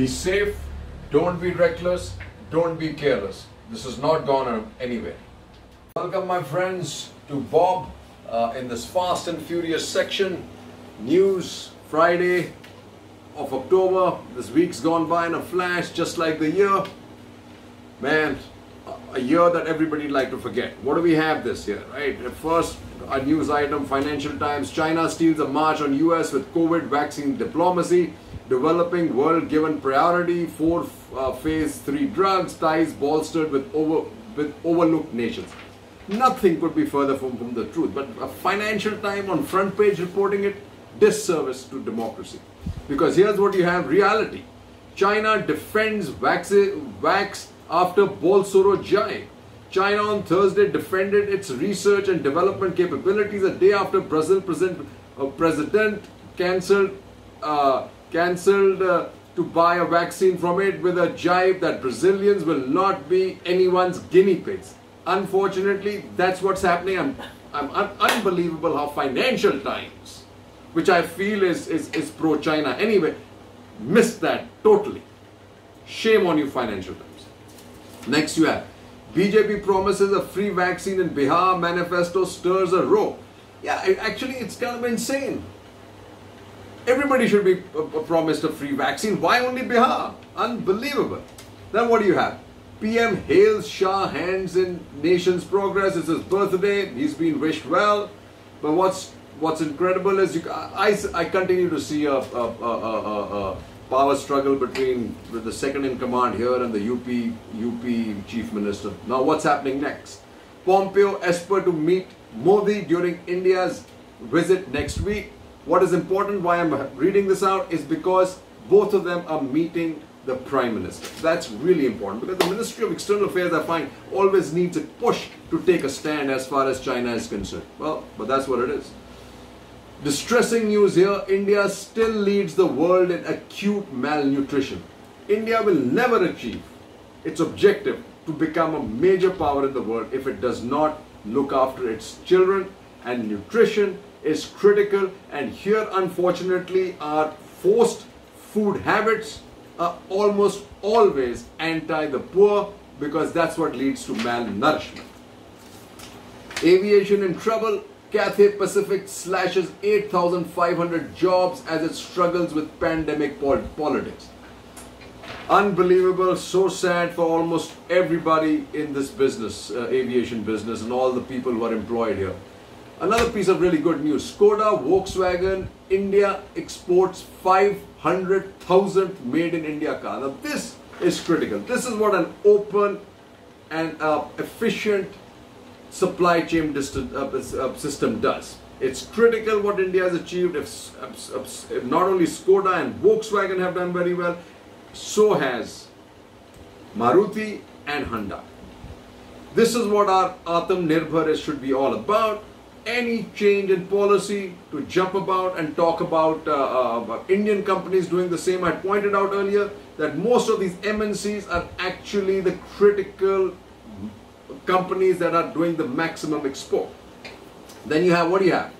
Be safe, don't be reckless, don't be careless. This has not gone anywhere. Welcome my friends to Bob in this fast and furious section. News Friday of October. This week's gone by in a flash, just like the year. Man, a year that everybody'd like to forget. What do we have this year, right? At first, a news item, Financial Times, China steals a march on US with COVID vaccine diplomacy. Developing world given priority, phase 3 drugs, ties bolstered with overlooked nations. Nothing could be further from the truth. But a Financial Times on front page reporting it, disservice to democracy. Because here's what you have, reality. China defends vax after Bolsonaro jibe. China on Thursday defended its research and development capabilities a day after Brazil president cancelled to buy a vaccine from it with a jibe that Brazilians will not be anyone's guinea pigs. Unfortunately, that's what's happening. Unbelievable how Financial Times, which I feel is pro-China anyway, missed that totally. Shame on you, Financial Times. Next you have, BJP promises a free vaccine in Bihar, manifesto stirs a row. Yeah, actually it's kind of insane. Everybody should be promised a free vaccine. Why only Bihar? Unbelievable. Then what do you have? PM hails Shah, hands in nation's progress. It's his birthday. He's been wished well. But what's incredible is I continue to see a power struggle with the second in command here and the UP chief minister. Now what's happening next? Pompeo aspire to meet Modi during India's visit next week. What is important, why I'm reading this out, is because both of them are meeting the Prime Minister. That's really important because the Ministry of External Affairs, I find, always needs a push to take a stand as far as China is concerned. Well, but that's what it is. Distressing news here, India still leads the world in acute malnutrition. India will never achieve its objective to become a major power in the world if it does not look after its children, and nutrition is critical. And here, unfortunately, our forced food habits are almost always anti the poor because that's what leads to malnourishment. Aviation in trouble. Cathay Pacific slashes 8,500 jobs as it struggles with pandemic politics. Unbelievable, so sad for almost everybody in this business, aviation business, and all the people who are employed here. Another piece of really good news, Skoda, Volkswagen, India exports 500,000 made in India cars. Now this is critical. This is what an open and efficient supply chain system does. It's critical what India has achieved. If not only Skoda and Volkswagen have done very well, so has Maruti and Honda. This is what our Atmanirbhar should be all about. Any change in policy to jump about and talk about Indian companies doing the same. I pointed out earlier that most of these MNCs are actually the critical companies that are doing the maximum export. Then you have, what do you have?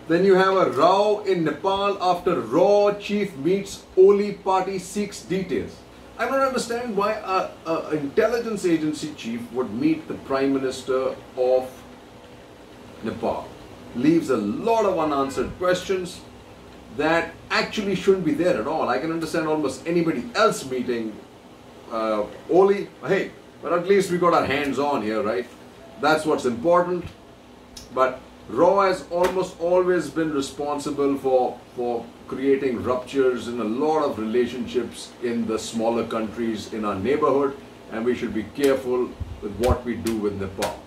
Then you have a row in Nepal after Raw chief meets Oli party, seeks details. I don't understand why an intelligence agency chief would meet the Prime Minister of Nepal. Leaves a lot of unanswered questions that actually shouldn't be there at all. I can understand almost anybody else meeting Oli. Hey, but at least we got our hands on here, right? That's what's important. But Raw has almost always been responsible for creating ruptures in a lot of relationships in the smaller countries in our neighborhood, and we should be careful with what we do with Nepal.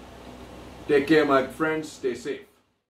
Take care, my friends. Stay safe.